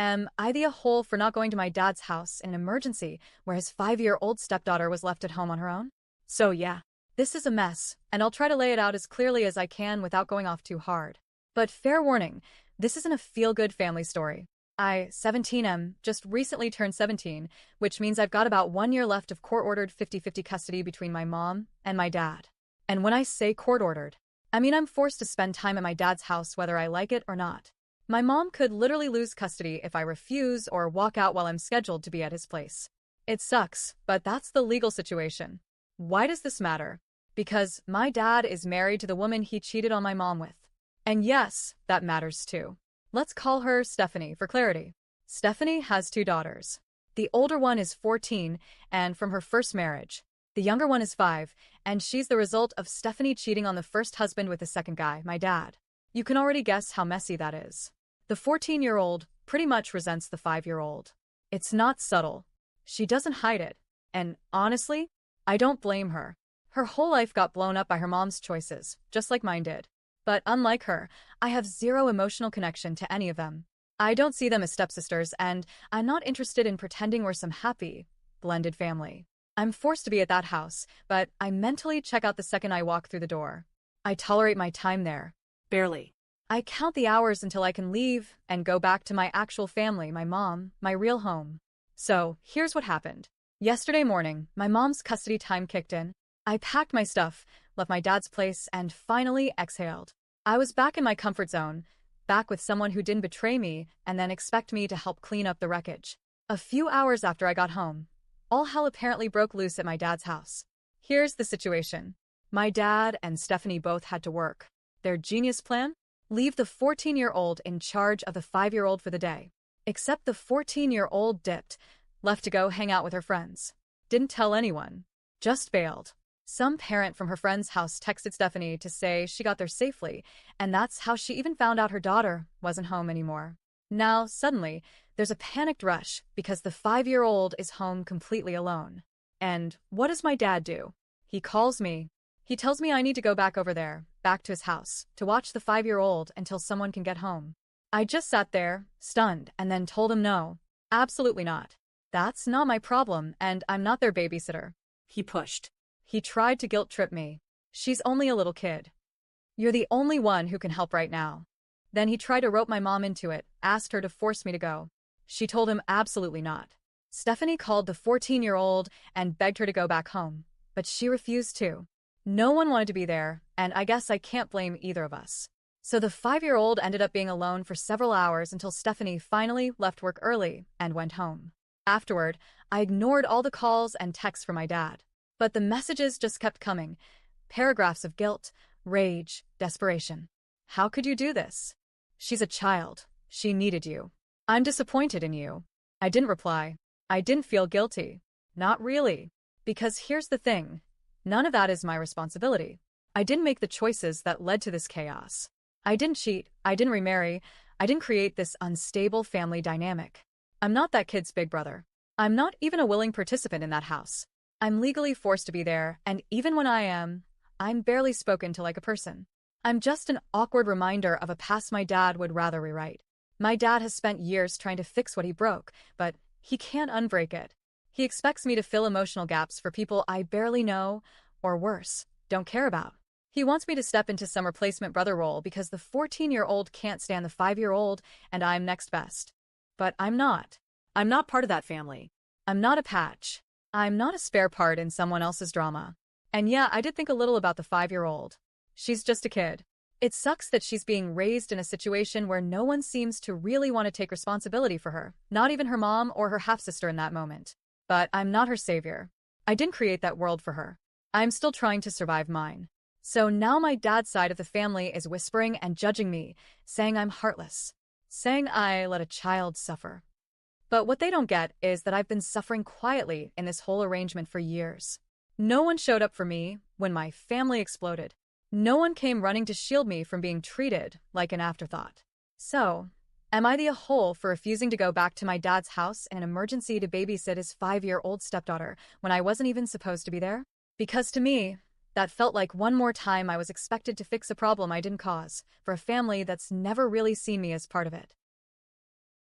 Am I the a-hole for not going to my dad's house in an emergency where his 5-year-old stepdaughter was left at home on her own? So yeah, this is a mess, and I'll try to lay it out as clearly as I can without going off too hard. But fair warning, this isn't a feel-good family story. I, 17M, just recently turned 17, which means I've got about 1 year left of court-ordered 50-50 custody between my mom and my dad. And when I say court-ordered, I mean I'm forced to spend time at my dad's house whether I like it or not. My mom could literally lose custody if I refuse or walk out while I'm scheduled to be at his place. It sucks, but that's the legal situation. Why does this matter? Because my dad is married to the woman he cheated on my mom with. And yes, that matters too. Let's call her Stephanie for clarity. Stephanie has 2 daughters. The older one is 14 and from her first marriage. The younger one is 5, and she's the result of Stephanie cheating on the first husband with the second guy, my dad. You can already guess how messy that is. The 14-year-old pretty much resents the 5-year-old. It's not subtle. She doesn't hide it. And honestly, I don't blame her. Her whole life got blown up by her mom's choices, just like mine did. But unlike her, I have zero emotional connection to any of them. I don't see them as stepsisters, and I'm not interested in pretending we're some happy, blended family. I'm forced to be at that house, but I mentally check out the second I walk through the door. I tolerate my time there. Barely. I count the hours until I can leave and go back to my actual family, my mom, my real home. So, here's what happened. Yesterday morning, my mom's custody time kicked in. I packed my stuff, left my dad's place, and finally exhaled. I was back in my comfort zone, back with someone who didn't betray me and then expect me to help clean up the wreckage. A few hours after I got home, all hell apparently broke loose at my dad's house. Here's the situation. My dad and Stephanie both had to work. Their genius plan? Leave the 14-year-old in charge of the 5-year-old for the day. Except the 14-year-old dipped, left to go hang out with her friends. Didn't tell anyone. Just bailed. Some parent from her friend's house texted Stephanie to say she got there safely, and that's how she even found out her daughter wasn't home anymore. Now, suddenly, there's a panicked rush because the 5-year-old is home completely alone. And what does my dad do? He calls me. He tells me I need to go back over there, back to his house, to watch the 5-year-old until someone can get home. I just sat there, stunned, and then told him no. Absolutely not. That's not my problem, and I'm not their babysitter. He pushed. He tried to guilt-trip me. She's only a little kid. You're the only one who can help right now. Then he tried to rope my mom into it, asked her to force me to go. She told him absolutely not. Stephanie called the 14-year-old and begged her to go back home, but she refused to. No one wanted to be there, and I guess I can't blame either of us. So the 5-year-old ended up being alone for several hours until Stephanie finally left work early and went home. Afterward, I ignored all the calls and texts from my dad. But the messages just kept coming. Paragraphs of guilt, rage, desperation. How could you do this? She's a child. She needed you. I'm disappointed in you. I didn't reply. I didn't feel guilty. Not really. Because here's the thing. None of that is my responsibility. I didn't make the choices that led to this chaos. I didn't cheat. I didn't remarry. I didn't create this unstable family dynamic. I'm not that kid's big brother. I'm not even a willing participant in that house. I'm legally forced to be there, and even when I am, I'm barely spoken to like a person. I'm just an awkward reminder of a past my dad would rather rewrite. My dad has spent years trying to fix what he broke, but he can't unbreak it. He expects me to fill emotional gaps for people I barely know, or worse, don't care about. He wants me to step into some replacement brother role because the 14-year-old can't stand the 5-year-old and I'm next best. But I'm not. I'm not part of that family. I'm not a patch. I'm not a spare part in someone else's drama. And yeah, I did think a little about the 5-year-old. She's just a kid. It sucks that she's being raised in a situation where no one seems to really want to take responsibility for her, not even her mom or her half-sister in that moment. But I'm not her savior. I didn't create that world for her. I'm still trying to survive mine. So now my dad's side of the family is whispering and judging me, saying I'm heartless, saying I let a child suffer. But what they don't get is that I've been suffering quietly in this whole arrangement for years. No one showed up for me when my family exploded. No one came running to shield me from being treated like an afterthought. So, am I the a-hole for refusing to go back to my dad's house in an emergency to babysit his 5-year-old stepdaughter when I wasn't even supposed to be there? Because to me, that felt like one more time I was expected to fix a problem I didn't cause, for a family that's never really seen me as part of it.